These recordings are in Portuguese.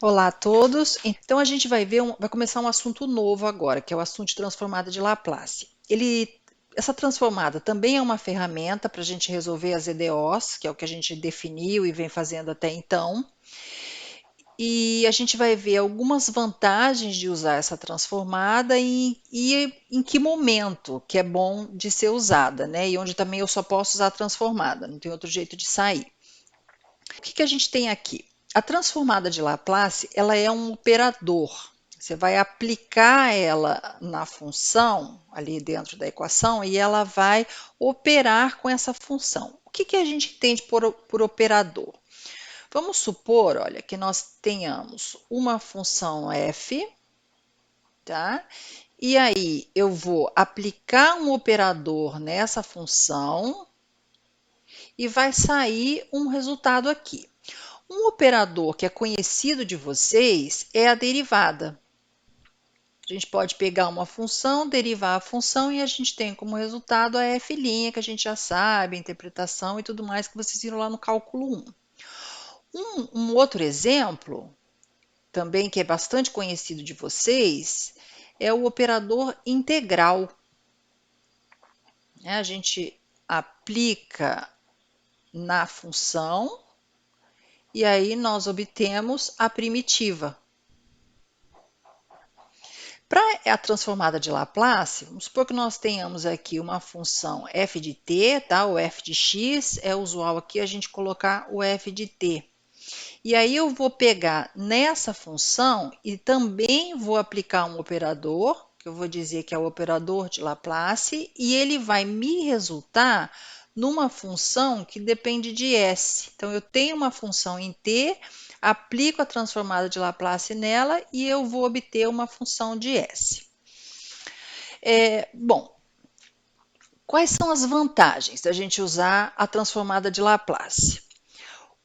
Olá a todos. Então a gente vai começar um assunto novo agora, que é o assunto de transformada de Laplace. Essa transformada também é uma ferramenta para a gente resolver as EDOs, que é o que a gente definiu e vem fazendo até então. E a gente vai ver algumas vantagens de usar essa transformada e em que momento que é bom de ser usada, né? E onde também eu só posso usar a transformada, não tem outro jeito de sair. O que a gente tem aqui? A transformada de Laplace, ela é um operador. Você vai aplicar ela na função, ali dentro da equação, e ela vai operar com essa função. O que a gente entende por operador? Vamos supor, olha, que nós tenhamos uma função f, tá? E aí eu vou aplicar um operador nessa função e vai sair um resultado aqui. Um operador que é conhecido de vocês é a derivada. A gente pode pegar uma função, derivar a função e a gente tem como resultado a f', que a gente já sabe, a interpretação e tudo mais que vocês viram lá no cálculo 1. Um outro exemplo, também que é bastante conhecido de vocês, é o operador integral. A gente aplica na função e aí nós obtemos a primitiva. Para a transformada de Laplace, vamos supor que nós tenhamos aqui uma função f de t, tá? O f de x, é usual aqui a gente colocar o f de t. E aí eu vou pegar nessa função e também vou aplicar um operador, que eu vou dizer que é o operador de Laplace, e ele vai me resultar numa função que depende de s. Então, eu tenho uma função em t, aplico a transformada de Laplace nela e eu vou obter uma função de s. Bom, quais são as vantagens da gente usar a transformada de Laplace?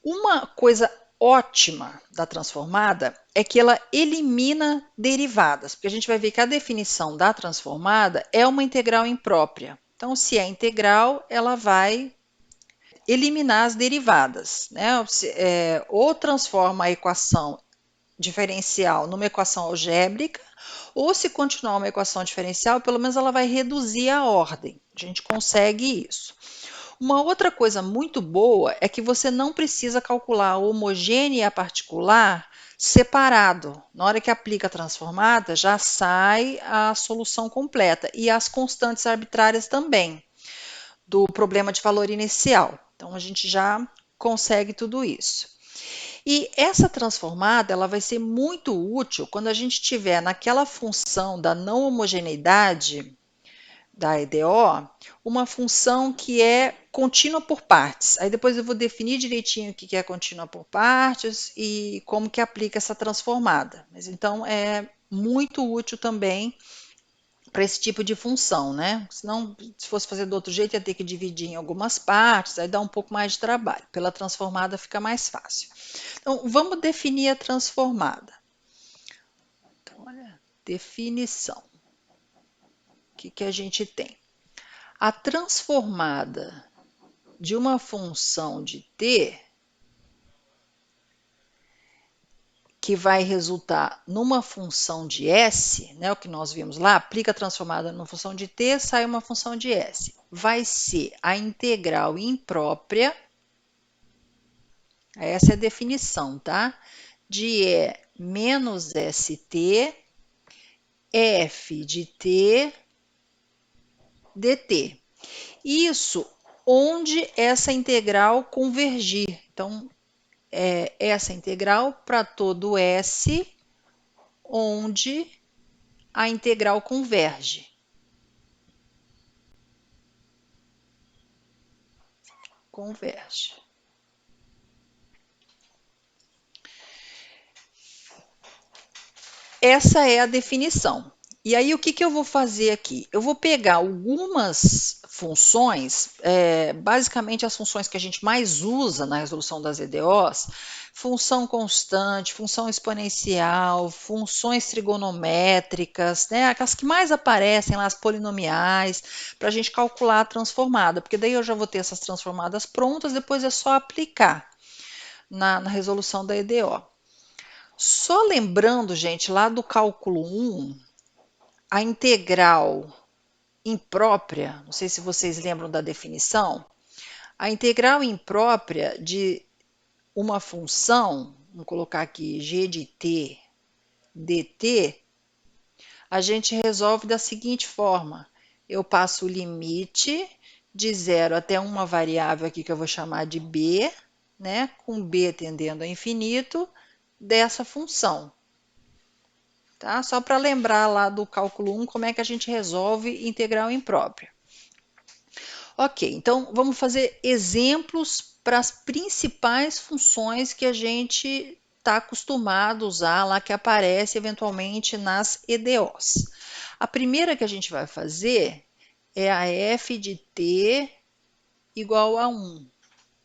Uma coisa ótima da transformada é que ela elimina derivadas, porque a gente vai ver que a definição da transformada é uma integral imprópria. Então, se é integral, ela vai eliminar as derivadas, né? Ou transforma a equação diferencial numa equação algébrica, ou se continuar uma equação diferencial, pelo menos ela vai reduzir a ordem. A gente consegue isso. Uma outra coisa muito boa é que você não precisa calcular a homogânea e a particular separado. Na hora que aplica a transformada, já sai a solução completa e as constantes arbitrárias também do problema de valor inicial. Então a gente já consegue tudo isso. E essa transformada ela vai ser muito útil quando a gente tiver naquela função da não homogeneidade da EDO, uma função que é contínua por partes. Aí depois eu vou definir direitinho o que é contínua por partes e como que aplica essa transformada. Mas então é muito útil também para esse tipo de função, né? Senão, se fosse fazer do outro jeito, ia ter que dividir em algumas partes, aí dá um pouco mais de trabalho. Pela transformada fica mais fácil. Então, vamos definir a transformada. Então, olha, definição. O que a gente tem? A transformada de uma função de t que vai resultar numa função de s, né, o que nós vimos lá, aplica a transformada numa função de t, sai uma função de s. Vai ser a integral imprópria, essa é a definição, tá? De E menos st, f de t dt. Isso onde essa integral convergir. Então, essa integral para todo S, onde a integral converge. Converge. Essa é a definição. E aí, o que eu vou fazer aqui? Eu vou pegar algumas funções, basicamente as funções que a gente mais usa na resolução das EDOs, função constante, função exponencial, funções trigonométricas, né, aquelas que mais aparecem lá, as polinomiais, para a gente calcular a transformada, porque daí eu já vou ter essas transformadas prontas, depois é só aplicar na resolução da EDO. Só lembrando, gente, lá do cálculo 1, a integral imprópria, não sei se vocês lembram da definição, a integral imprópria de uma função, vamos colocar aqui g de t dt, a gente resolve da seguinte forma: eu passo o limite de 0 até uma variável aqui que eu vou chamar de b, né, com b tendendo a infinito, dessa função. Tá? Só para lembrar lá do cálculo 1 como é que a gente resolve integral imprópria. Ok, então vamos fazer exemplos para as principais funções que a gente está acostumado a usar lá, que aparece eventualmente nas EDOs. A primeira que a gente vai fazer é a f de t igual a 1.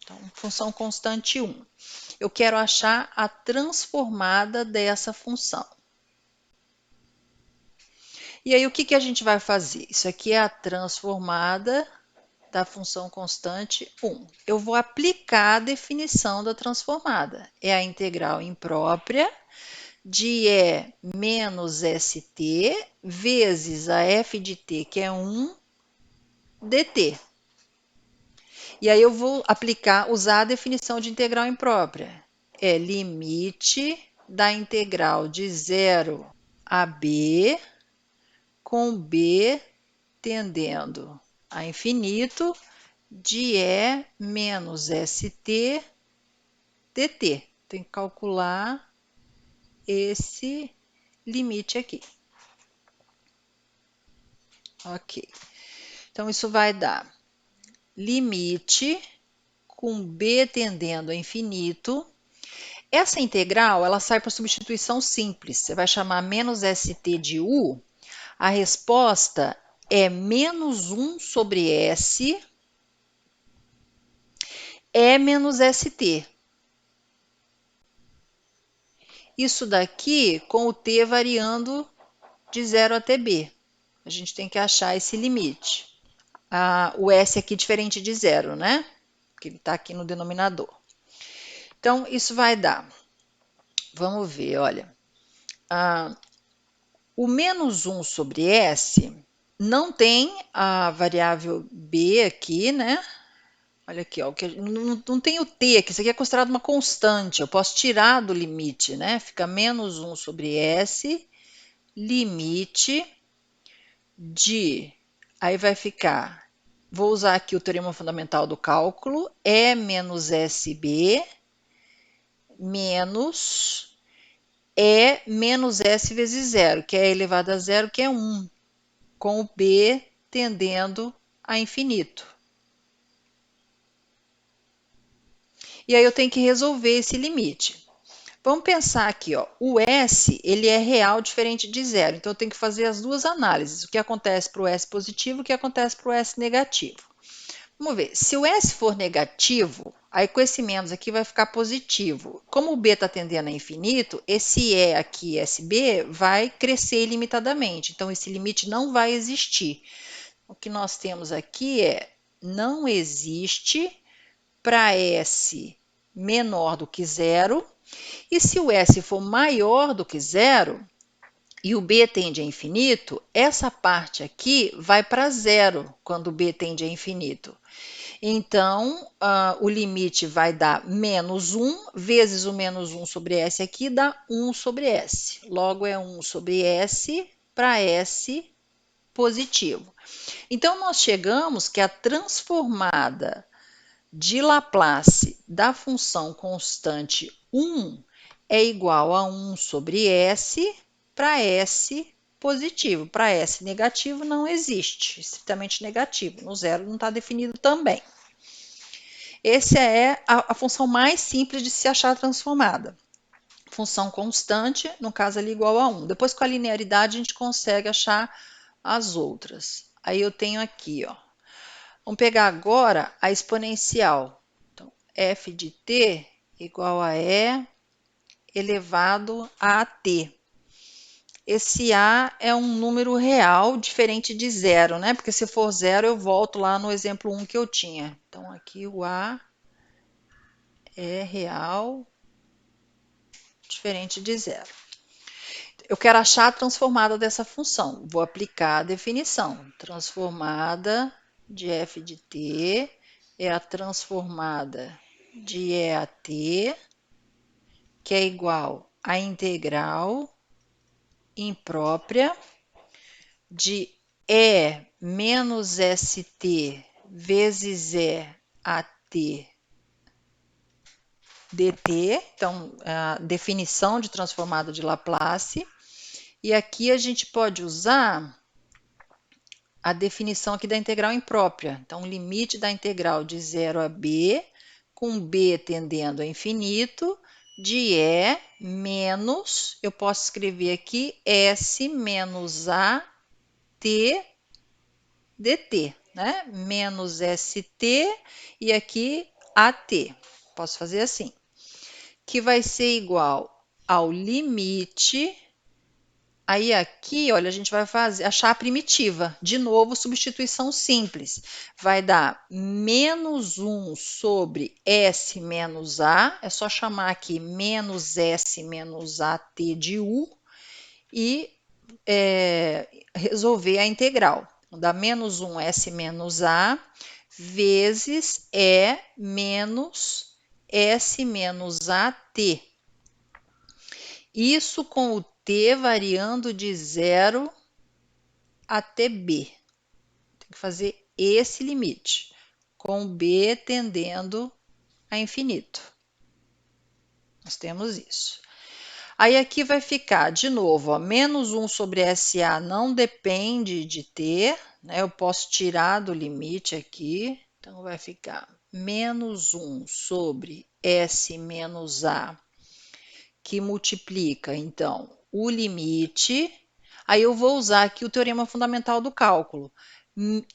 Então, função constante 1. Eu quero achar a transformada dessa função. E aí, o que a gente vai fazer? Isso aqui é a transformada da função constante 1. Eu vou aplicar a definição da transformada. É a integral imprópria de E menos st vezes a f de t, que é 1, dt. E aí eu vou usar a definição de integral imprópria. É limite da integral de 0 a b, com b tendendo a infinito, de E menos st dt. Tem que calcular esse limite aqui. Ok. Então, isso vai dar limite com b tendendo a infinito. Essa integral, ela sai para substituição simples. Você vai chamar menos st de u. A resposta é menos 1 sobre s E menos st. Isso daqui com o t variando de 0 até b. A gente tem que achar esse limite. O s aqui diferente de 0, né? Porque ele está aqui no denominador. Então, isso vai dar. Vamos ver, olha. O menos 1 sobre s não tem a variável b aqui, né? Olha aqui, ó, não tem o t aqui, isso aqui é considerado uma constante, eu posso tirar do limite, né? Fica menos 1 sobre s, limite de, aí vai ficar, vou usar aqui o teorema fundamental do cálculo, E menos SB menos E menos S vezes zero, que é elevado a zero, que é 1, com o B tendendo a infinito. E aí eu tenho que resolver esse limite. Vamos pensar aqui, ó, o S ele é real diferente de zero, então eu tenho que fazer as duas análises, o que acontece para o S positivo e o que acontece para o S negativo. Vamos ver, se o S for negativo, aí com esse menos aqui vai ficar positivo. Como o B está tendendo a infinito, esse E aqui, SB, vai crescer ilimitadamente, então esse limite não vai existir. O que nós temos aqui é, não existe para S menor do que zero, e se o S for maior do que zero, e o B tende a infinito, essa parte aqui vai para zero quando o B tende a infinito. Então, o limite vai dar menos 1 vezes o menos 1 sobre S aqui dá 1 sobre S. Logo, é 1 sobre S para S positivo. Então, nós chegamos que a transformada de Laplace da função constante 1 é igual a 1 sobre S para S positivo. Para S negativo não existe, estritamente negativo. No zero não está definido também. Essa é a função mais simples de se achar transformada. Função constante, no caso ali igual a 1. Depois com a linearidade a gente consegue achar as outras. Aí eu tenho aqui, ó. Vamos pegar agora a exponencial. Então, f de t igual a e elevado a t. Esse a é um número real diferente de zero, né? Porque se for zero, eu volto lá no exemplo 1 que eu tinha. Então, aqui o a é real diferente de zero. Eu quero achar a transformada dessa função. Vou aplicar a definição. Transformada de f de t é a transformada de e a t, que é igual à integral imprópria de e menos st vezes e a t dt. Então, a definição de transformada de Laplace. E aqui a gente pode usar a definição aqui da integral imprópria. Então, o limite da integral de 0 a b, com b tendendo a infinito, de e menos, eu posso escrever aqui, s menos a t dt, né? Menos st e aqui at. Posso fazer assim, que vai ser igual ao limite. Aí aqui, olha, a gente vai achar a primitiva. De novo, substituição simples. Vai dar menos 1 sobre S menos A. É só chamar aqui menos S menos AT de U e resolver a integral. Então, dá menos 1 S menos A vezes E menos S menos AT. Isso com o t variando de 0 até b. Tem que fazer esse limite, com b tendendo a infinito. Nós temos isso. Aí aqui vai ficar, de novo, ó, menos 1 sobre SA não depende de t, né? Eu posso tirar do limite aqui. Então, vai ficar menos 1 sobre S menos A, que multiplica, então, o limite. Aí eu vou usar aqui o teorema fundamental do cálculo.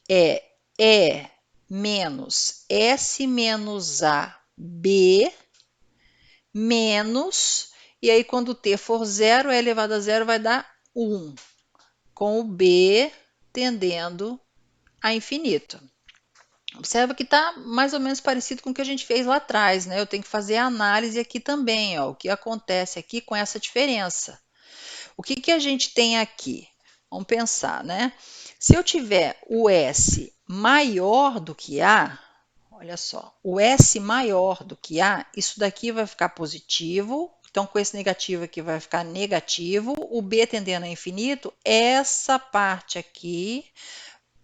É E menos S menos A B menos, e aí quando t for zero, E elevado a zero vai dar 1, com o B tendendo a infinito. Observa que está mais ou menos parecido com o que a gente fez lá atrás, né? Eu tenho que fazer a análise aqui também, ó, o que acontece aqui com essa diferença. O que, que a gente tem aqui? Vamos pensar, né? Se eu tiver o S maior do que A, olha só, o S maior do que A, isso daqui vai ficar positivo, então com esse negativo aqui vai ficar negativo, o B tendendo a infinito, essa parte aqui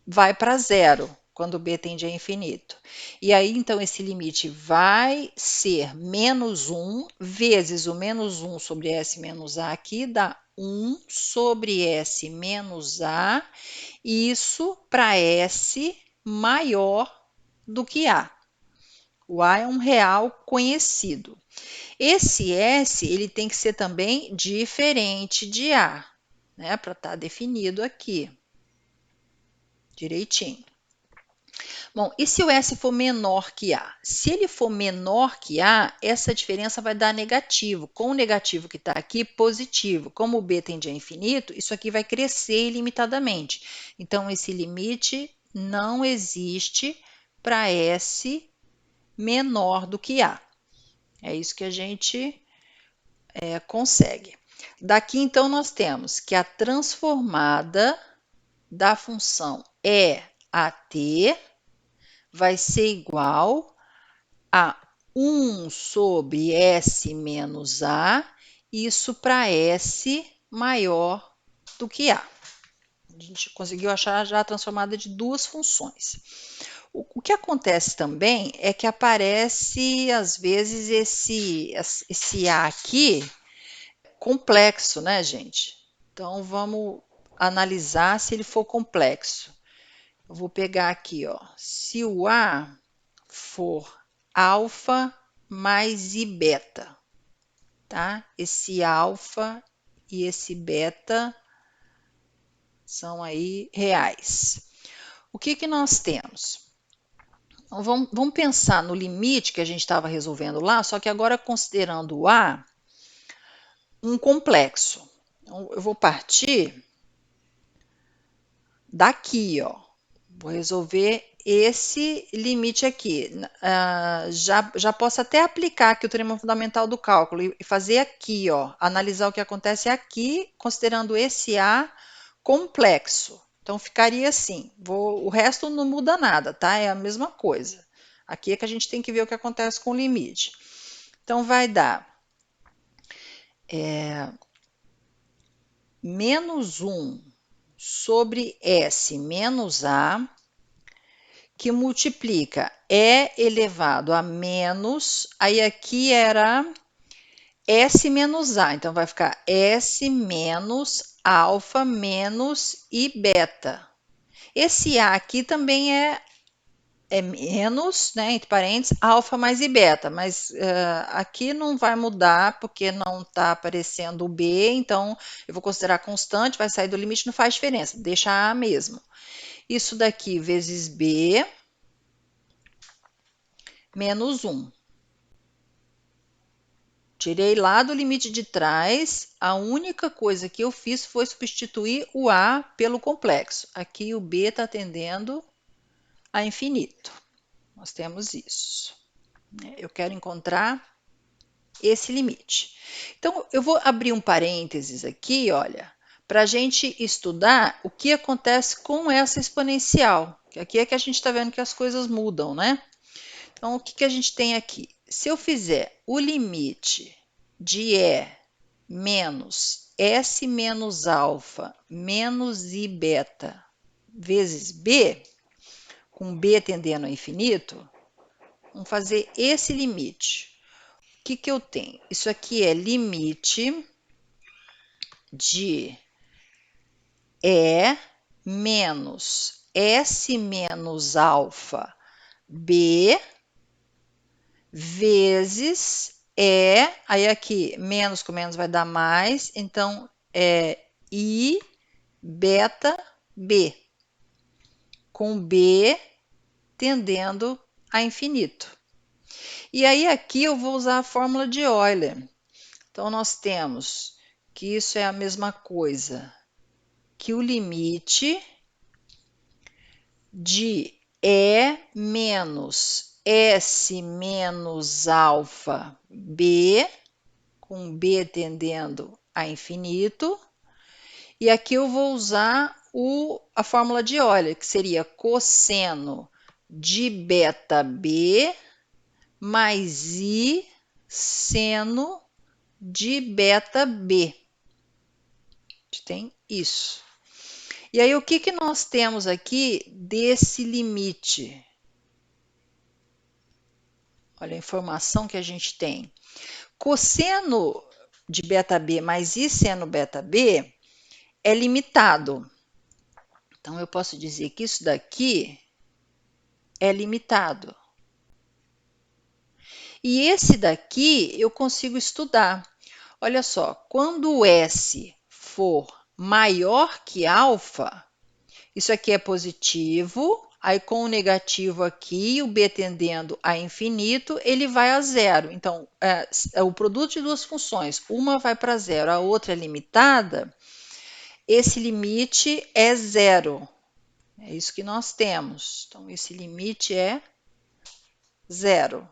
vai para zero, quando o b tende a infinito. E aí, então, esse limite vai ser menos 1 vezes o menos 1 sobre S menos A aqui, dá 1 sobre S menos A, isso para S maior do que A. O A é um real conhecido. Esse S ele tem que ser também diferente de A, né, para estar definido aqui direitinho. Bom, e se o S for menor que A? Se ele for menor que A, essa diferença vai dar negativo. Com o negativo que está aqui, positivo. Como o B tende a infinito, isso aqui vai crescer ilimitadamente. Então, esse limite não existe para S menor do que A. É isso que a gente consegue. Daqui, então, nós temos que a transformada da função EAT vai ser igual a 1 sobre S menos A, isso para S maior do que A. A gente conseguiu achar já a transformada de duas funções. O que acontece também é que aparece, às vezes, esse A aqui complexo, né, gente? Então, vamos analisar se ele for complexo. Eu vou pegar aqui, ó, se o A for alfa mais i beta, tá? Esse alfa e esse beta são aí reais. O que que nós temos? Então, vamos pensar no limite que a gente estava resolvendo lá, só que agora considerando o A um complexo. Então, eu vou partir daqui, ó. Vou resolver esse limite aqui. Já posso até aplicar aqui o teorema fundamental do cálculo e fazer aqui, ó, analisar o que acontece aqui, considerando esse A complexo. Então, ficaria assim. O resto não muda nada, tá? É a mesma coisa. Aqui é que a gente tem que ver o que acontece com o limite. Então, vai dar menos 1 sobre S menos A, que multiplica E elevado a menos, aí aqui era S menos A, então vai ficar S menos alfa menos I beta. Esse A aqui também é menos, né, entre parênteses, alfa mais I beta, mas aqui não vai mudar porque não está aparecendo o B, então eu vou considerar constante, vai sair do limite, não faz diferença, deixa A mesmo. Isso daqui vezes B menos 1. Tirei lá do limite de trás, a única coisa que eu fiz foi substituir o A pelo complexo. Aqui o B está tendendo a infinito. Nós temos isso. Eu quero encontrar esse limite. Então, eu vou abrir um parênteses aqui, olha, para a gente estudar o que acontece com essa exponencial. Aqui é que a gente está vendo que as coisas mudam, né? Então, o que a gente tem aqui? Se eu fizer o limite de E menos S menos alfa menos I beta vezes B, com B tendendo ao infinito, vamos fazer esse limite. O que eu tenho? Isso aqui é limite de E menos S menos alfa B vezes aí aqui menos com menos vai dar mais, então é I beta B, com B tendendo a infinito. E aí aqui eu vou usar a fórmula de Euler. Então nós temos que isso é a mesma coisa que o limite de E menos S menos alfa B, com B tendendo a infinito. E aqui eu vou usar a fórmula de Euler, que seria cosseno de beta B mais I seno de beta B. A gente tem isso. E aí, o que nós temos aqui desse limite? Olha a informação que a gente tem. Cosseno de beta B mais I seno beta B é limitado. Então, eu posso dizer que isso daqui é limitado. E esse daqui eu consigo estudar. Olha só, quando o S for maior que alfa, isso aqui é positivo, aí com o negativo aqui, o B tendendo a infinito, ele vai a zero. Então, é o produto de duas funções, uma vai para zero, a outra é limitada, esse limite é zero. É isso que nós temos. Então, esse limite é zero.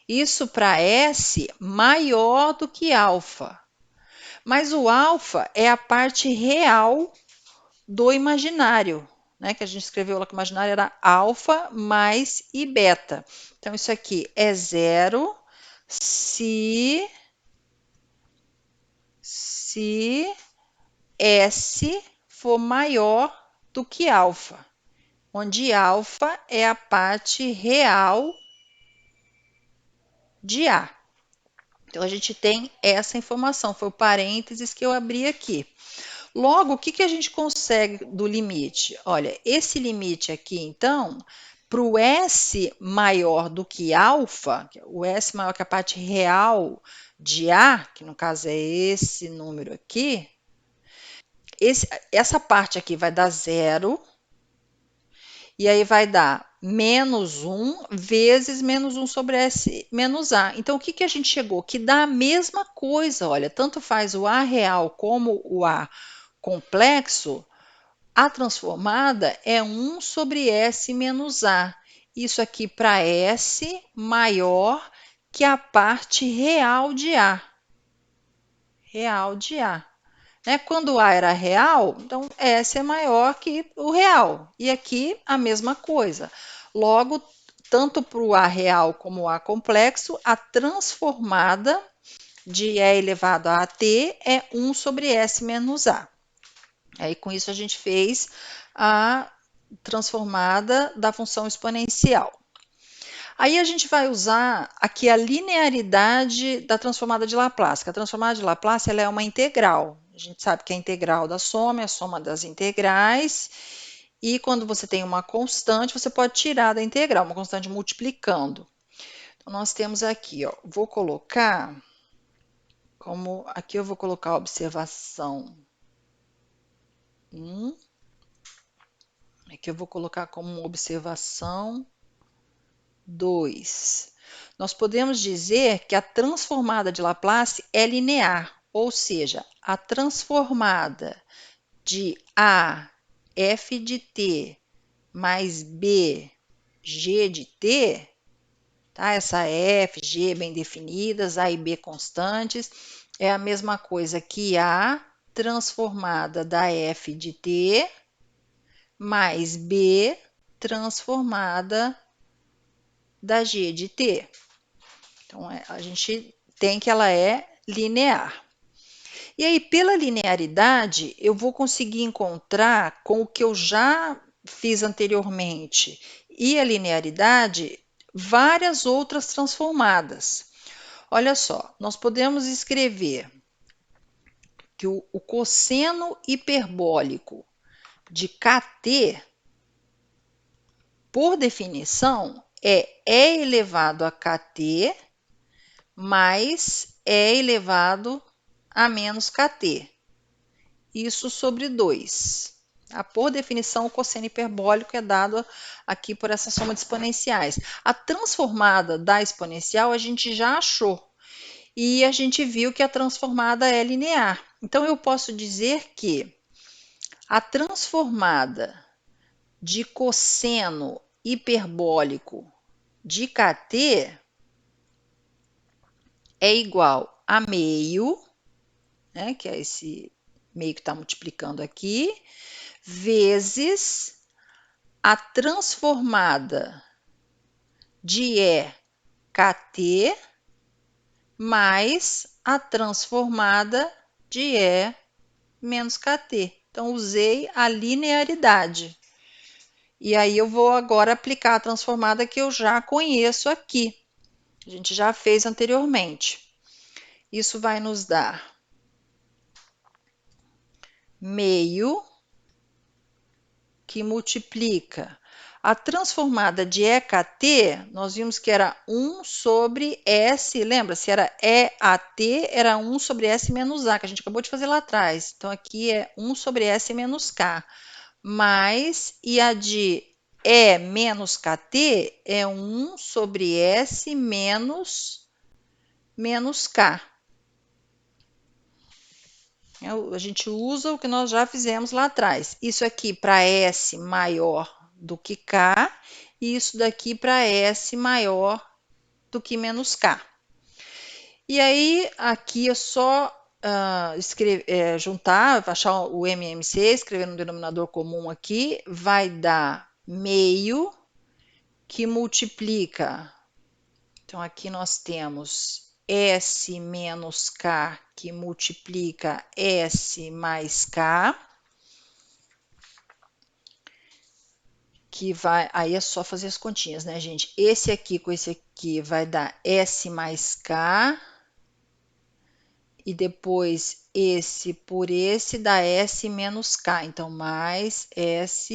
Isso para S maior do que alfa. Mas o alfa é a parte real do imaginário, né? Que a gente escreveu lá que o imaginário era alfa mais I beta. Então, isso aqui é zero se S for maior do que alfa, onde alfa é a parte real de A. Então, a gente tem essa informação, foi o parênteses que eu abri aqui. Logo, o que a gente consegue do limite? Olha, esse limite aqui, então, para o S maior do que alfa, o S maior que a parte real de A, que no caso é esse número aqui, essa parte aqui vai dar zero, e aí vai dar menos 1 vezes menos 1 sobre S menos A. Então, o que a gente chegou? Que dá a mesma coisa, olha, tanto faz o A real como o A complexo, A transformada é 1 sobre S menos A. Isso aqui para S maior que a parte real de A. Real de A. Né? Quando A era real, então S é maior que o real. E aqui a mesma coisa. Logo, tanto para o A real como o A complexo, a transformada de E elevado a t é 1 sobre S menos A. Aí, com isso, a gente fez a transformada da função exponencial. Aí a gente vai usar aqui a linearidade da transformada de Laplace. A transformada de Laplace ela é uma integral. A gente sabe que a integral da soma é a soma das integrais. E quando você tem uma constante, você pode tirar da integral, uma constante multiplicando. Então, nós temos aqui, ó, vou colocar como, aqui eu vou colocar a observação 1. Aqui eu vou colocar como observação 2. Nós podemos dizer que a transformada de Laplace é linear, ou seja, a transformada de A, f de t, mais b, g de t, tá? Essa f, g bem definidas, A e B constantes, é a mesma coisa que A transformada da f de t, mais b transformada da g de t. Então, a gente tem que ela é linear. E aí, pela linearidade, eu vou conseguir encontrar com o que eu já fiz anteriormente e a linearidade várias outras transformadas. Olha só, nós podemos escrever que o cosseno hiperbólico de kt, por definição, é e elevado a kt mais e elevado a menos kt. Isso sobre 2. Tá? Por definição, o cosseno hiperbólico é dado aqui por essa soma de exponenciais. A transformada da exponencial a gente já achou. E a gente viu que a transformada é linear. Então, eu posso dizer que a transformada de cosseno hiperbólico de kt é igual a meio, né, que é esse meio que está multiplicando aqui, vezes a transformada de kt mais a transformada de E menos kt. Então, usei a linearidade. E aí, eu vou agora aplicar a transformada que eu já conheço aqui. A gente já fez anteriormente. Isso vai nos dar meio que multiplica a transformada de EKT, nós vimos que era 1 sobre S, lembra? Se era EAT, era 1 sobre S menos A, que a gente acabou de fazer lá atrás. Então, aqui é 1 sobre S menos K. Mais, e a de E menos KT é 1 sobre S menos K. A gente usa o que nós já fizemos lá atrás. Isso aqui para S maior do que K, e isso daqui para S maior do que menos K. E aí, aqui é só juntar, achar o MMC, escrever no denominador comum aqui, vai dar meio que multiplica. Então, aqui nós temos S menos K que multiplica S mais K, que vai, aí é só fazer as continhas, né, gente? Esse aqui com esse aqui vai dar S mais K, e depois esse por esse dá S menos K, então mais S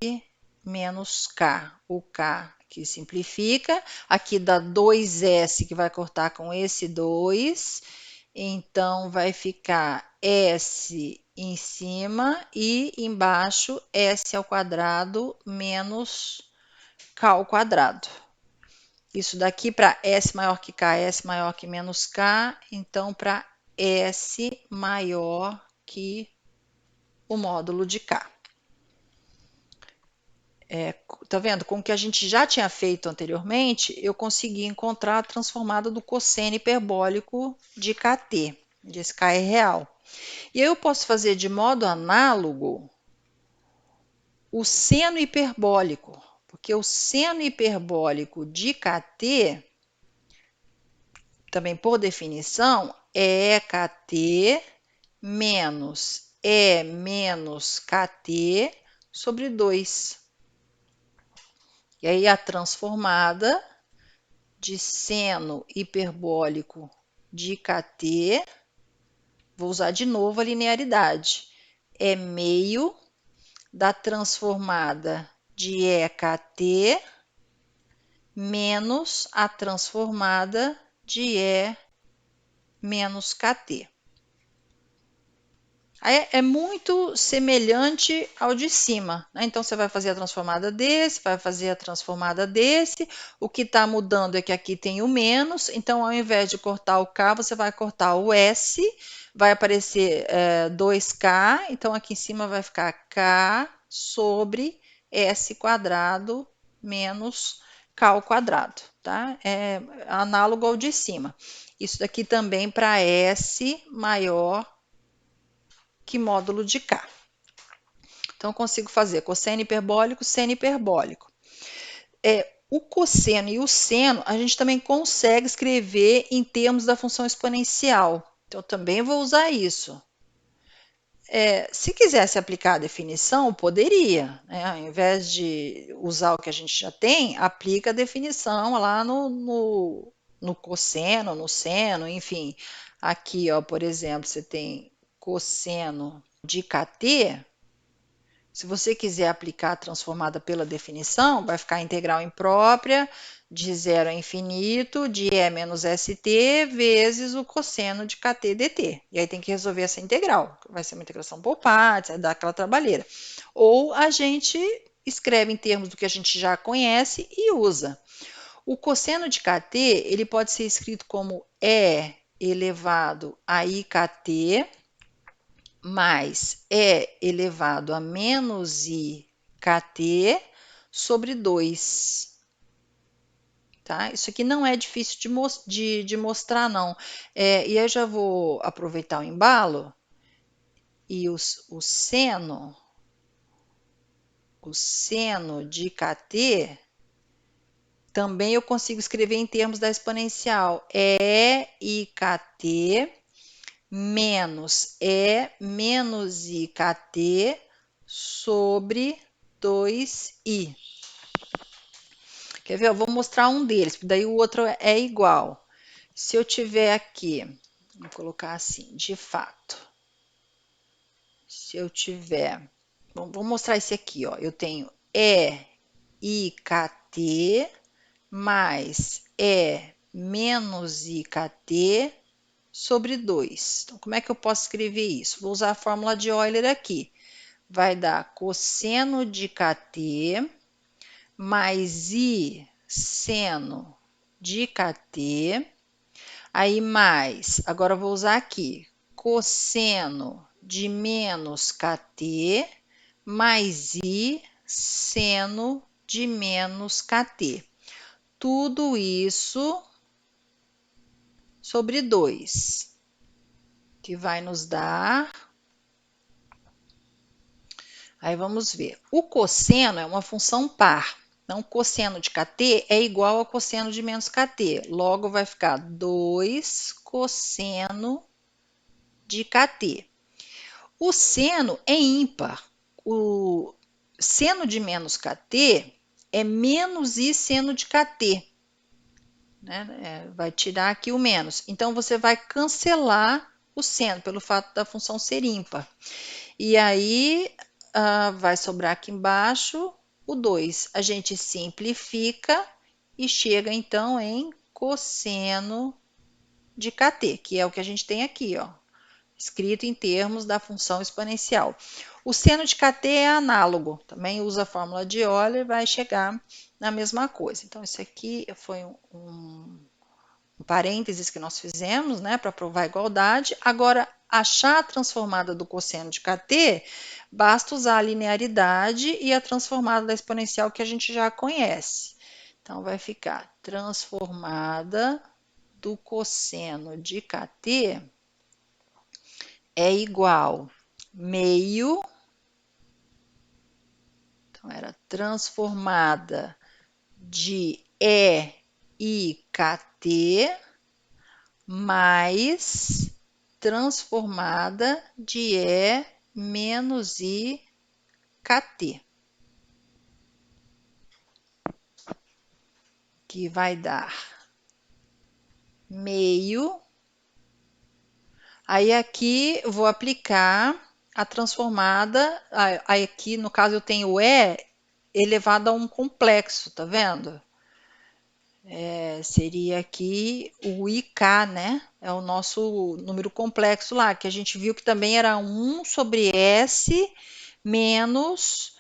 menos K, o K que simplifica, aqui dá 2S que vai cortar com esse 2, então vai ficar S em cima e embaixo S ao quadrado menos K ao quadrado. Isso daqui para S maior que K, S maior que menos K, então para S maior que o módulo de K. Tá vendo? Com o que a gente já tinha feito anteriormente, eu consegui encontrar a transformada do cosseno hiperbólico de kt, desse k é real. E aí eu posso fazer de modo análogo o seno hiperbólico, porque o seno hiperbólico de kt, também por definição, é kt menos E menos kt sobre 2. E aí a transformada de seno hiperbólico de kt, vou usar de novo a linearidade, é meio da transformada de EKT menos a transformada de E menos KT. É muito semelhante ao de cima, né? Então, você vai fazer a transformada desse, vai fazer a transformada desse. O que está mudando é que aqui tem o menos. Então, ao invés de cortar o K, você vai cortar o S. Vai aparecer 2K. Então, aqui em cima vai ficar K sobre S quadrado menos K ao quadrado. Tá? É análogo ao de cima. Isso daqui também para S maior que módulo de K. Então, eu consigo fazer cosseno hiperbólico, seno hiperbólico. O cosseno e o seno, a gente também consegue escrever em termos da função exponencial. Então, eu também vou usar isso. Se quisesse aplicar a definição, poderia, né? Ao invés de usar o que a gente já tem, aplica a definição lá no cosseno, no seno, enfim. Aqui, ó, por exemplo, você tem cosseno de kt. Se você quiser aplicar a transformada pela definição, vai ficar integral imprópria de 0 a infinito de E menos ST vezes o cosseno de KT dt. E aí tem que resolver essa integral. Vai ser uma integração por partes, vai dar aquela trabalheira. Ou a gente escreve em termos do que a gente já conhece e usa. O cosseno de KT, ele pode ser escrito como E elevado a IKT mais E elevado a menos IKT sobre 2. Tá? Isso aqui não é difícil de mostrar, não. E eu já vou aproveitar o embalo e o seno de KT também eu consigo escrever em termos da exponencial. É IKT menos E menos IKT sobre 2i. Quer ver? Eu vou mostrar um deles, porque daí o outro é igual. Se eu tiver aqui, vou colocar assim, de fato. Se eu tiver, vou mostrar esse aqui, ó. Eu tenho E IKT mais E menos IKT sobre 2. Então, como é que eu posso escrever isso? Vou usar a fórmula de Euler aqui. Vai dar cosseno de kt mais I seno de kt. Aí mais, agora eu vou usar aqui, cosseno de menos kt mais I seno de menos kt. Tudo isso sobre 2, que vai nos dar. Aí vamos ver. O cosseno é uma função par. Então, cosseno de kt é igual a cosseno de menos kt. Logo, vai ficar 2 cosseno de kt. O seno é ímpar. O seno de menos kt é menos I seno de kt. Né? Vai tirar aqui o menos. Então, você vai cancelar o seno, pelo fato da função ser ímpar. E aí, vai sobrar aqui embaixo o 2. A gente simplifica e chega, então, em cosseno de kt, que é o que a gente tem aqui, ó, escrito em termos da função exponencial. O seno de kt é análogo, também usa a fórmula de Euler, vai chegar na mesma coisa. Então, isso aqui foi um parênteses que nós fizemos, né, para provar a igualdade. Agora, achar a transformada do cosseno de kt, basta usar a linearidade e a transformada da exponencial que a gente já conhece. Então, vai ficar transformada do cosseno de kt é igual meio, então era transformada de E e kt mais transformada de E menos I kt, que vai dar meio. Aí aqui eu vou aplicar a transformada, aí aqui no caso eu tenho E elevado a um complexo, tá vendo? Seria aqui o IK, né? É o nosso número complexo lá, que a gente viu que também era 1 sobre S menos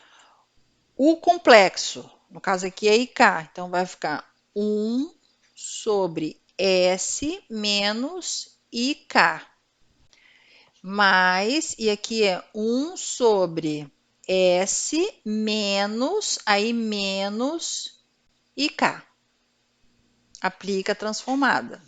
o complexo. No caso aqui é IK, então vai ficar 1 sobre S menos IK. Mais, e aqui é 1 sobre S menos, aí menos IK. Aplica a transformada.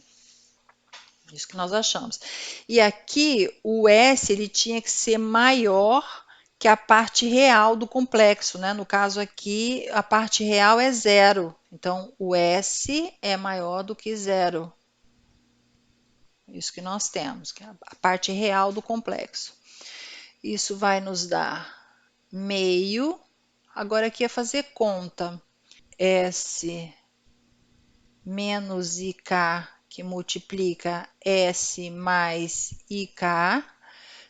Isso que nós achamos. E aqui o S ele tinha que ser maior que a parte real do complexo, né? No caso aqui, a parte real é zero. Então, o S é maior do que zero. Isso que nós temos, que é a parte real do complexo. Isso vai nos dar meio. Agora aqui é fazer conta. S menos IK, que multiplica S mais IK.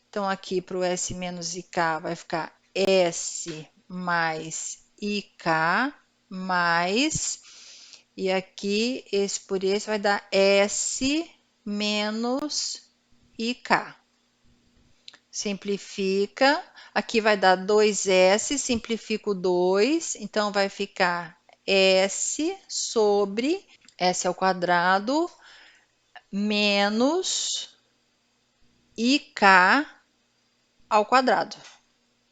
Então, aqui para o S menos IK vai ficar S mais IK mais, e aqui esse por esse vai dar S menos IK. Simplifica, aqui vai dar 2S, simplifica o 2, então vai ficar S sobre S ao quadrado menos IK ao quadrado.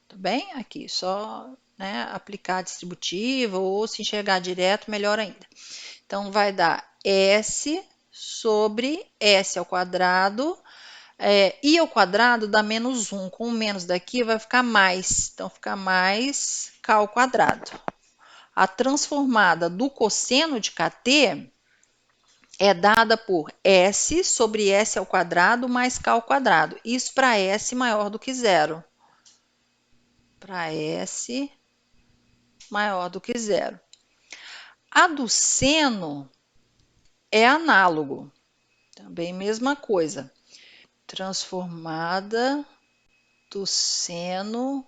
Tá bem? Aqui, só né, aplicar a distributiva ou se enxergar direto, melhor ainda. Então, vai dar S sobre S ao quadrado. I ao quadrado dá menos 1. Com o menos daqui vai ficar mais. Então, fica mais K ao quadrado. A transformada do cosseno de kt é dada por S sobre S ao quadrado mais K ao quadrado. Isso para S maior do que zero. Para S maior do que zero. A do seno é análogo. Também mesma coisa. Transformada do seno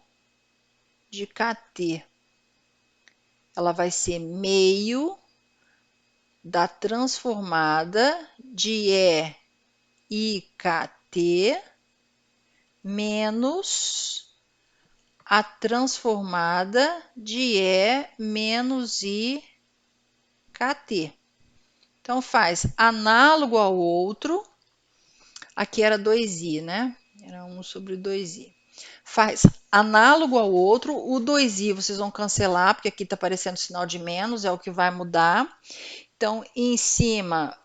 de kt. Ela vai ser meio da transformada de E I kt menos a transformada de E menos I kt. Então, faz análogo ao outro. Aqui era 2i, né? Era 1 sobre 2i. Faz análogo ao outro. O 2i vocês vão cancelar, porque aqui está aparecendo sinal de menos, é o que vai mudar. Então, em cima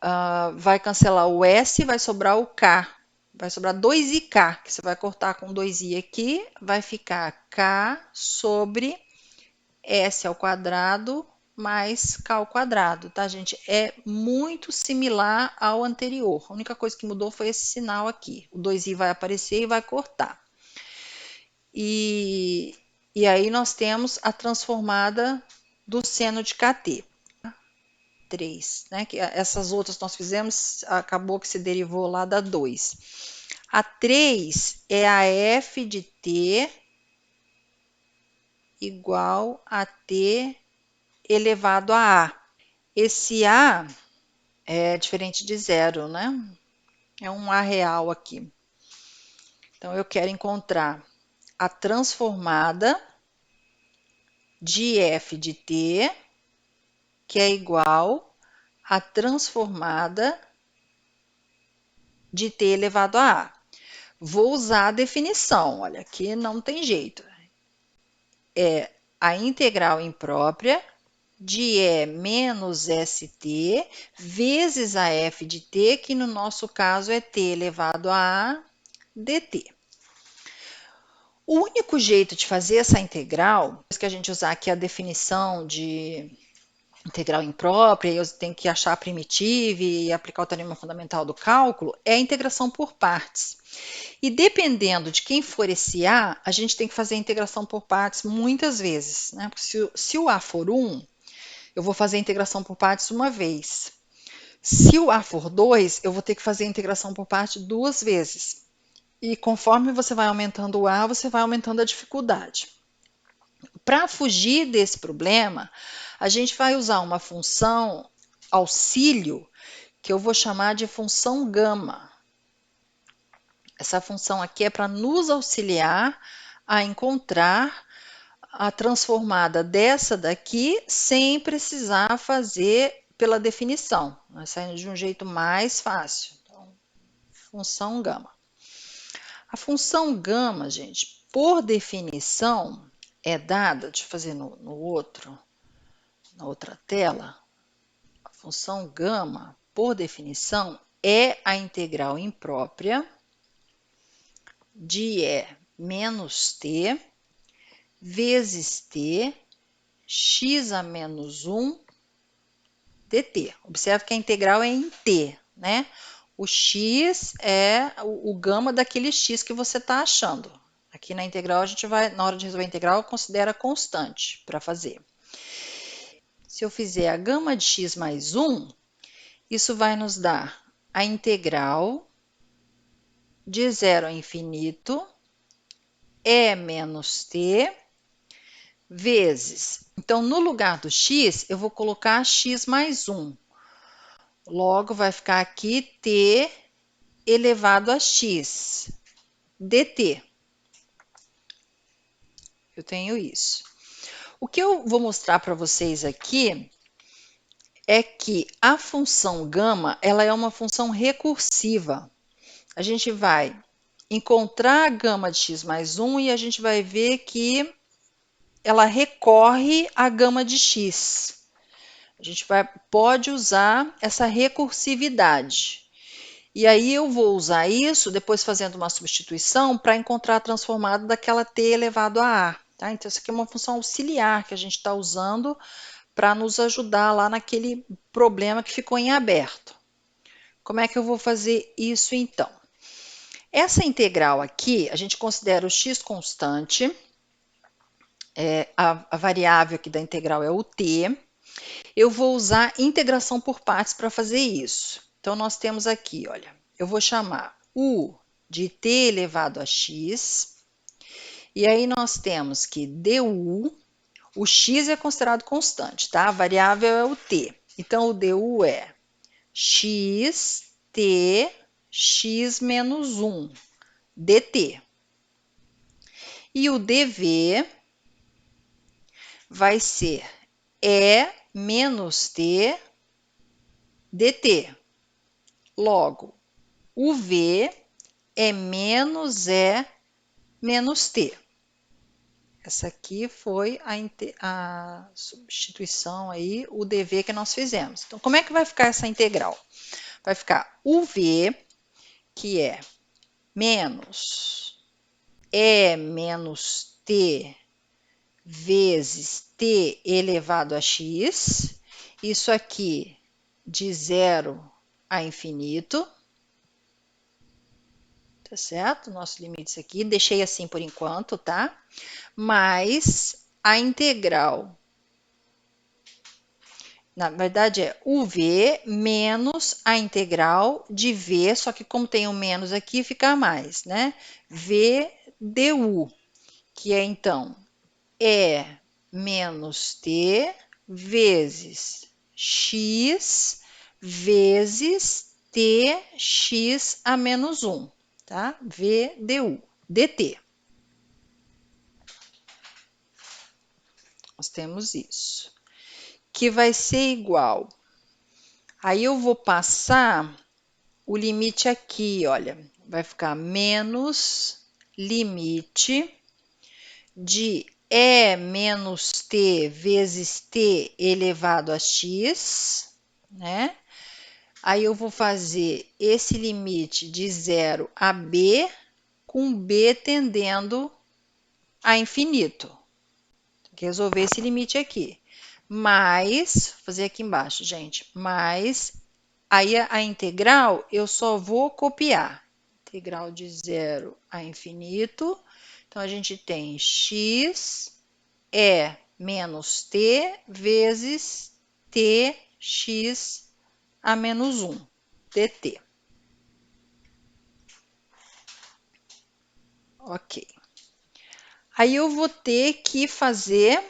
vai cancelar o S, vai sobrar o K. Vai sobrar 2ik, que você vai cortar com 2i aqui. Vai ficar K sobre S ao quadrado mais K ao quadrado, tá, gente? É muito similar ao anterior. A única coisa que mudou foi esse sinal aqui. O 2i vai aparecer e vai cortar. E aí nós temos a transformada do seno de kt. 3, né? Que essas outras nós fizemos, acabou que se derivou lá da 2. A 3 é a f de t igual a t elevado a A. Esse A é diferente de zero, né? É um A real aqui. Então, eu quero encontrar a transformada de f de t, que é igual à transformada de t elevado a A. Vou usar a definição, olha, aqui não tem jeito. É a integral imprópria de E menos ST vezes a f de t, que no nosso caso é t elevado a dt. O único jeito de fazer essa integral, é que a gente usar aqui a definição de integral imprópria, e eu tenho que achar a primitiva e aplicar o teorema fundamental do cálculo, é a integração por partes. E dependendo de quem for esse A, a gente tem que fazer a integração por partes muitas vezes, né? Porque se o A for 1, eu vou fazer a integração por partes uma vez. Se o A for 2, eu vou ter que fazer a integração por parte 2 vezes. E conforme você vai aumentando o A, você vai aumentando a dificuldade. Para fugir desse problema, a gente vai usar uma função auxílio, que eu vou chamar de função gama. Essa função aqui é para nos auxiliar a encontrar a transformada dessa daqui sem precisar fazer pela definição. Nós saímos de um jeito mais fácil. Então, função gama. A função gama, gente, por definição, é dada, deixa eu fazer na outra tela. A função gama, por definição, é a integral imprópria de E menos t vezes t x a menos 1 dt. Observe que a integral é em t, né? O x é o gama daquele x que você está achando. Aqui na integral, a gente vai, na hora de resolver a integral, considera constante para fazer. Se eu fizer a gama de x mais 1, isso vai nos dar a integral de 0 a infinito E menos t vezes. Então, no lugar do x, eu vou colocar x mais 1. Logo, vai ficar aqui t elevado a x dt. Eu tenho isso. O que eu vou mostrar para vocês aqui é que a função gama, ela é uma função recursiva. A gente vai encontrar a gama de x mais 1 e a gente vai ver que ela recorre à gama de x. A gente pode usar essa recursividade. E aí eu vou usar isso, depois fazendo uma substituição, para encontrar a transformada daquela t elevado a a. Tá? Então, isso aqui é uma função auxiliar que a gente está usando para nos ajudar lá naquele problema que ficou em aberto. Como é que eu vou fazer isso, então? Essa integral aqui, a gente considera o x constante, a variável aqui da integral é o t. Eu vou usar integração por partes para fazer isso. Então, nós temos aqui, olha, eu vou chamar u de t elevado a x, e aí nós temos que du, o x é considerado constante, tá? A variável é o t. Então, o du é x, t, x menos 1, dt. E o dv vai ser E menos t dt. Logo, o v é menos E menos t. Essa aqui foi a substituição aí, o dv que nós fizemos. Então, como é que vai ficar essa integral? Vai ficar o v, que é menos E menos t vezes t elevado a x, isso aqui de 0 a infinito, tá certo? Nosso limite aqui, deixei assim por enquanto, tá? Mais a integral, na verdade é o v menos a integral de v, só que como tem o menos aqui, fica mais, né? v du, que é então E menos t vezes x vezes tx a menos 1, tá? v du, dt. Nós temos isso, que vai ser igual. Aí eu vou passar o limite aqui, olha. vai ficar menos limite de E menos T vezes T elevado a X, né? Aí eu vou fazer esse limite de 0 a B, com B tendendo a infinito. Tem que resolver esse limite aqui. Mais, vou fazer aqui embaixo, gente, mais, aí a integral eu só vou copiar. Integral de 0 a infinito. Então, a gente tem x é menos t vezes tx a menos 1, dt. Ok. Aí eu vou ter que fazer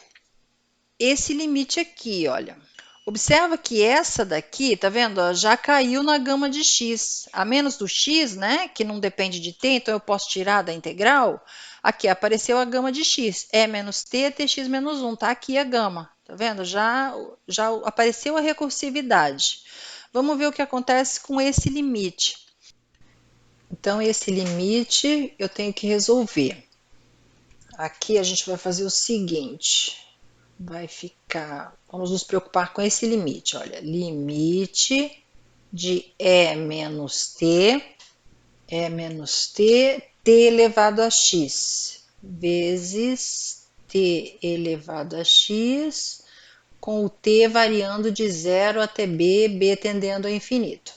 esse limite aqui, olha. Observa que essa daqui, tá vendo? Ó, já caiu na gama de x. A menos do x, né? Que não depende de t, então eu posso tirar da integral. Aqui apareceu a gama de x. E menos t, tx menos 1. Tá aqui a gama. Tá vendo? Já apareceu a recursividade. Vamos ver o que acontece com esse limite. Então, esse limite eu tenho que resolver. Aqui a gente vai fazer o seguinte. Vai ficar, vamos nos preocupar com esse limite, olha, limite de E menos T, T elevado a x, vezes T elevado a x, com o T variando de 0 até B, B tendendo a infinito.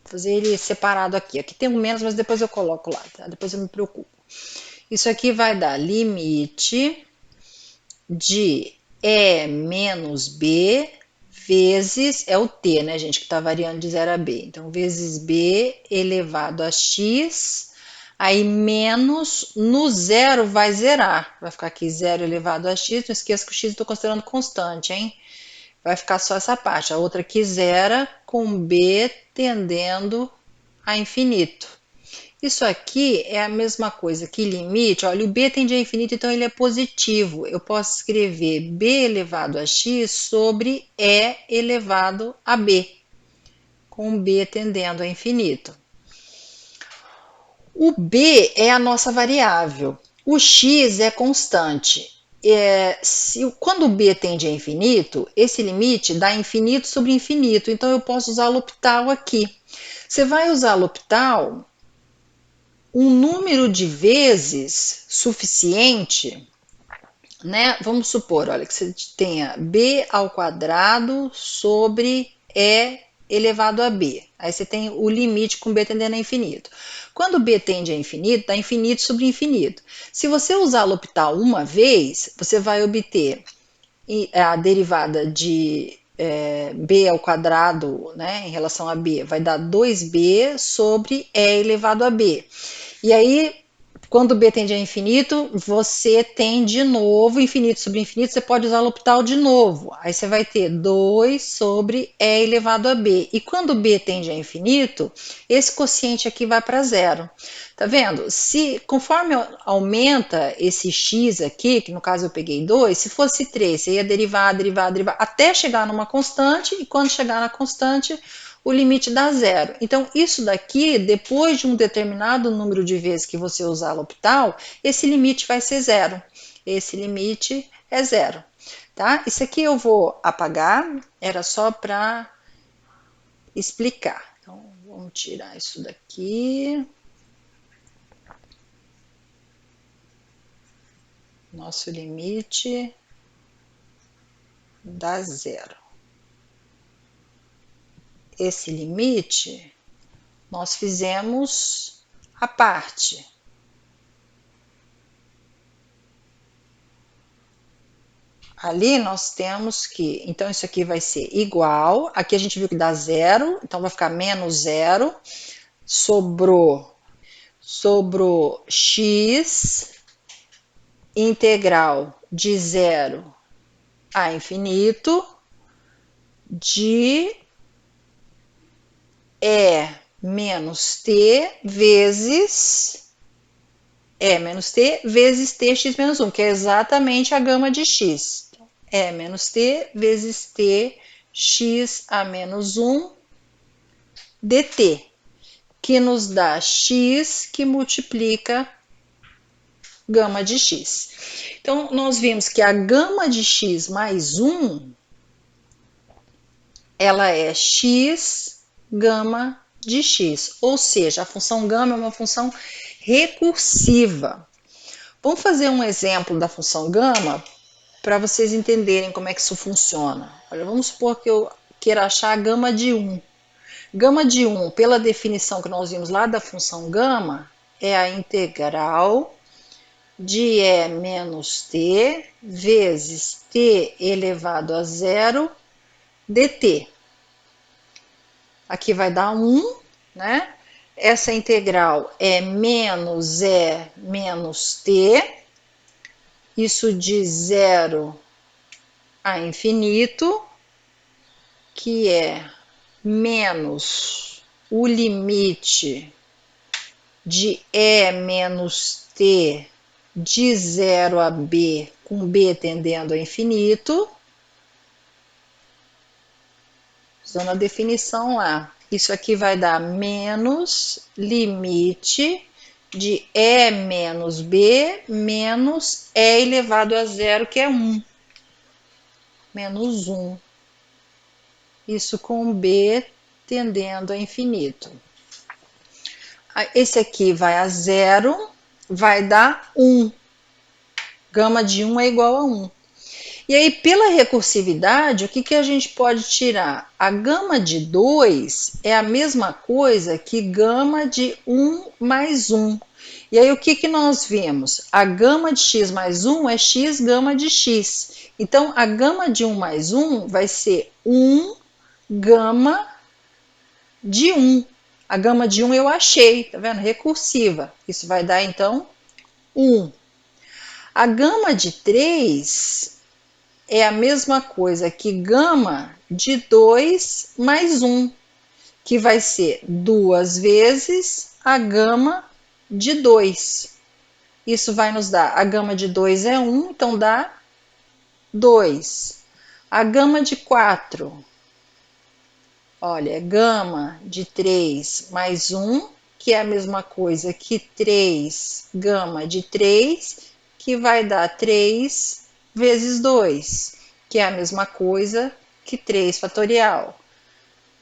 Vou fazer ele separado aqui. Aqui tem um menos, mas depois eu coloco lá, tá? Depois eu me preocupo. Isso aqui vai dar limite de E menos B vezes, é o T, né, gente, que está variando de 0 a B. Então, vezes B elevado a x, aí menos, no zero vai zerar. Vai ficar aqui 0 elevado a x, não esqueça que o x eu estou considerando constante, hein? Vai ficar só essa parte. A outra aqui zera, com B tendendo a infinito. Isso aqui é a mesma coisa que limite, olha, o b tende a infinito, então ele é positivo. Eu posso escrever b elevado a x sobre e elevado a b, com b tendendo a infinito. O b é a nossa variável, o x é constante. Quando o b tende a infinito, esse limite dá infinito sobre infinito, então eu posso usar L'Hopital aqui. Você vai usar L'Hopital um número de vezes suficiente, né? Vamos supor, olha, que você tenha b ao quadrado sobre e elevado a b. Aí você tem o limite com b tendendo a infinito. Quando b tende a infinito, dá infinito sobre infinito. Se você usar L'Hopital uma vez, você vai obter a derivada de b ao quadrado, né, em relação a b, vai dar 2b sobre e elevado a b. E aí, quando b tende a infinito, você tem de novo infinito sobre infinito, você pode usar L'Hopital de novo. Aí você vai ter 2 sobre e elevado a b. E quando b tende a infinito, esse quociente aqui vai para zero. Tá vendo? Conforme aumenta esse x aqui, que no caso eu peguei 2, se fosse 3, você ia derivar, até chegar numa constante, e quando chegar na constante, o limite dá zero. Então, isso daqui, depois de um determinado número de vezes que você usar L'Hopital, esse limite vai ser zero. Esse limite é zero. Tá? Isso aqui eu vou apagar, era só para explicar. Então, vamos tirar isso daqui. Nosso limite dá zero. Esse limite, nós fizemos a parte. Ali nós temos que, então isso aqui vai ser igual, aqui a gente viu que dá zero, então vai ficar menos zero, sobrou x integral de zero a infinito de E menos t vezes tx menos 1, que é exatamente a gama de x. E menos t vezes t x a menos 1 dt. que nos dá x que multiplica gama de x. Então, nós vimos que a gama de x mais 1, ela é x gama de x, ou seja, a função gama é uma função recursiva. Vamos fazer um exemplo da função gama para vocês entenderem como é que isso funciona. Olha, vamos supor que eu queira achar a gama de 1. Gama de 1, pela definição que nós vimos lá da função gama, é a integral de E menos t vezes t elevado a zero dt. Aqui vai dar 1, né? Essa integral é menos E menos t, isso de 0 a infinito, que é menos o limite de E menos t de 0 a b, com b tendendo a infinito. Usando a definição lá. Isso aqui vai dar menos limite de E menos b menos E elevado a zero, que é 1. Menos 1. Isso com b tendendo a infinito. Esse aqui vai a zero, vai dar 1. Gama de 1 é igual a 1. E aí, pela recursividade, o que a gente pode tirar? A gama de 2 é a mesma coisa que gama de 1 mais 1. E aí, o que nós vimos? A gama de x mais 1 é x gama de x. Então, a gama de 1 mais 1 vai ser 1 gama de 1. A gama de 1 eu achei, tá vendo? Recursiva. Isso vai dar, então, 1. A gama de 3 é a mesma coisa que gama de 2 mais 1, que vai ser 2 vezes a gama de 2. Isso vai nos dar, a gama de 2 é 1, então dá 2. A gama de 4, olha, é gama de 3 mais 1, que é a mesma coisa que 3 gama de 3, que vai dar 3 vezes 2, que é a mesma coisa que 3 fatorial.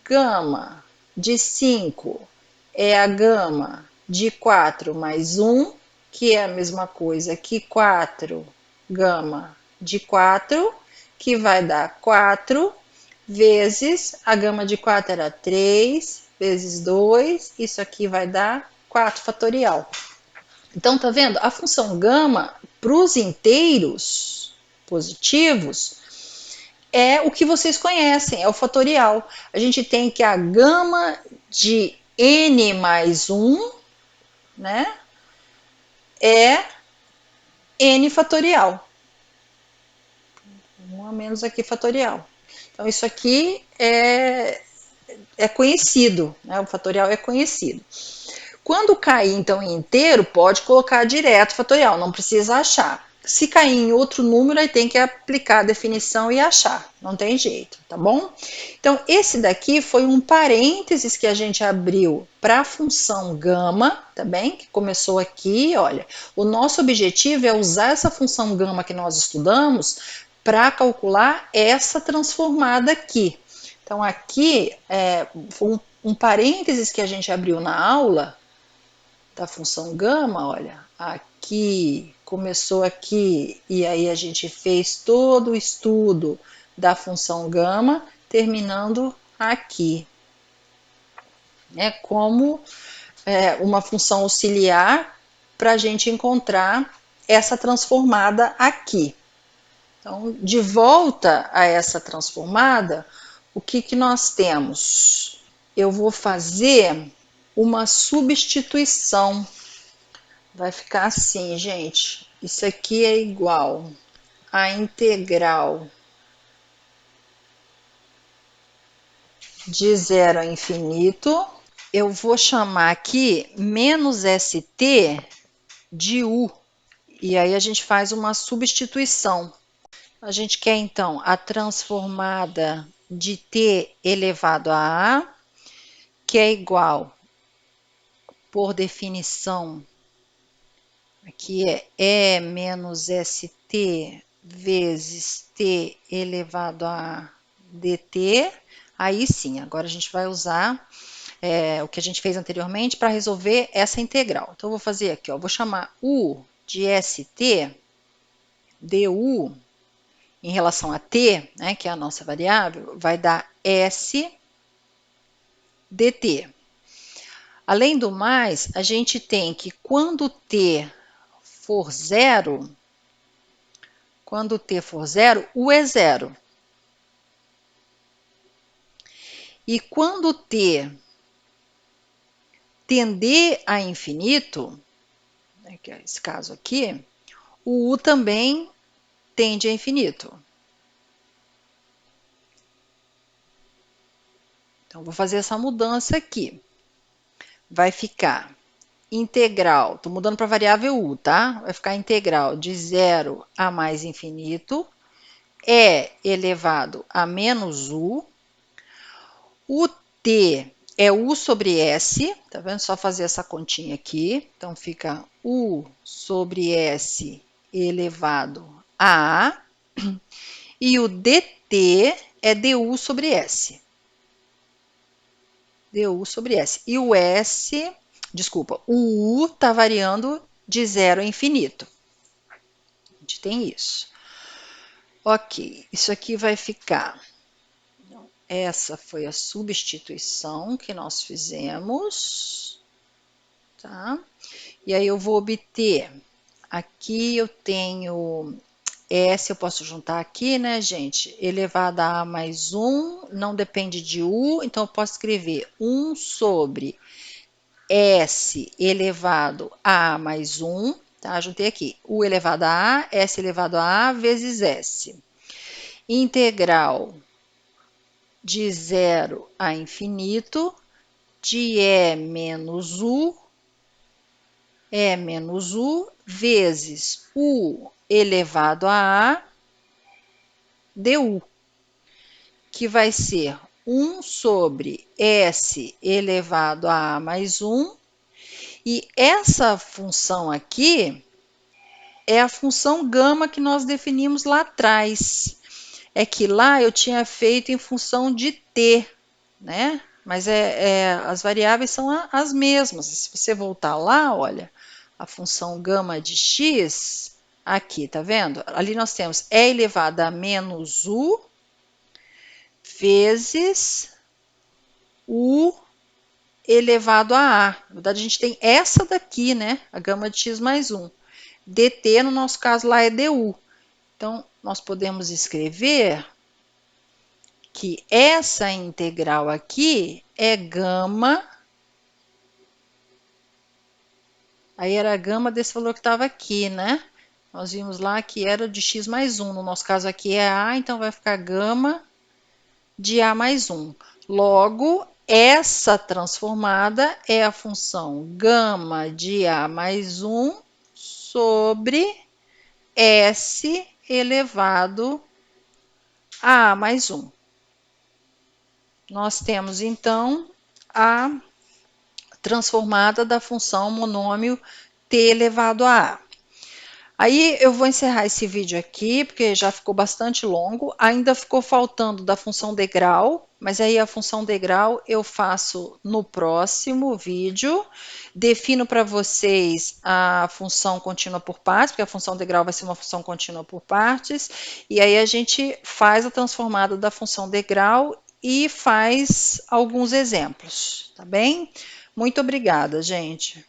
Gama de 5 é a gama de 4 mais 1, que é a mesma coisa que 4 gama de 4, que vai dar 4 vezes, a gama de 4 era 3, vezes 2, isso aqui vai dar 4 fatorial. Então, tá vendo? A função gama, para os inteiros positivos, é o que vocês conhecem, é o fatorial. A gente tem que a gama de n mais 1, né, é n fatorial. 1 a menos aqui fatorial. Então, isso aqui é conhecido, né? O fatorial é conhecido. Quando cair, então, em inteiro, pode colocar direto fatorial, não precisa achar. Se cair em outro número, aí tem que aplicar a definição e achar, não tem jeito, tá bom? Então, esse daqui foi um parênteses que a gente abriu para a função gama, tá bem? Que começou aqui, olha. O nosso objetivo é usar essa função gama que nós estudamos para calcular essa transformada aqui. Então, aqui foi um parênteses que a gente abriu na aula da função gama, olha, aqui, começou aqui, e aí a gente fez todo o estudo da função gama, terminando aqui, né, como uma função auxiliar para a gente encontrar essa transformada aqui. Então, de volta a essa transformada, o que nós temos? Eu vou fazer uma substituição. Vai ficar assim, gente. Isso aqui é igual a integral de 0 a infinito. Eu vou chamar aqui menos st de u. E aí a gente faz uma substituição. A gente quer, então, a transformada de t elevado a a, que é igual por definição, aqui é E menos ST vezes T elevado a dt, aí sim, agora a gente vai usar o que a gente fez anteriormente para resolver essa integral. Então, eu vou fazer aqui, ó, vou chamar U de ST, du, em relação a t, né, que é a nossa variável, vai dar S dt. Além do mais, a gente tem que quando t for zero, U é zero. E quando t tender a infinito, né, que é esse caso aqui, o U também tende a infinito. Então, vou fazer essa mudança aqui. Vai ficar integral, estou mudando para a variável U, tá? Vai ficar integral de 0 a mais infinito, E elevado a menos U, o T é U sobre S, tá vendo? Só fazer essa continha aqui. Então, fica U sobre S elevado a A. E o dt é du sobre S. Du sobre S. E o S, desculpa, o U está variando de 0 a infinito. A gente tem isso. Ok, isso aqui vai ficar. Essa foi a substituição que nós fizemos. Tá? E aí eu vou obter. Aqui eu tenho S, eu posso juntar aqui, né, gente? Elevado a A mais 1, não depende de U, então eu posso escrever 1 sobre S elevado a A mais 1, tá? Juntei aqui, U elevado a A, S elevado a A vezes S. Integral de 0 a infinito de E menos U vezes U elevado a A du, que vai ser 1 sobre S elevado a A mais 1, e essa função aqui é a função gama que nós definimos lá atrás. É que lá eu tinha feito em função de t, né? Mas as variáveis são as mesmas. Se você voltar lá, olha, a função gama de x, aqui, tá vendo? Ali nós temos e elevado a menos u vezes u elevado a A. Na verdade, a gente tem essa daqui, né? A gama de x mais 1. dt, no nosso caso, lá é du. Então, nós podemos escrever que essa integral aqui é gama. Aí era a gama desse valor que estava aqui, né? Nós vimos lá que era de x mais 1. No nosso caso aqui é A, então vai ficar gama de A mais 1. Logo, essa transformada é a função gama de A mais 1 sobre S elevado a A mais 1. Nós temos, então, a transformada da função monômio t elevado a A. Aí eu vou encerrar esse vídeo aqui, porque já ficou bastante longo. Ainda ficou faltando da função degrau, mas aí a função degrau eu faço no próximo vídeo. Defino para vocês a função contínua por partes, porque a função degrau vai ser uma função contínua por partes. E aí a gente faz a transformada da função degrau e faz alguns exemplos, tá bem? Muito obrigada, gente.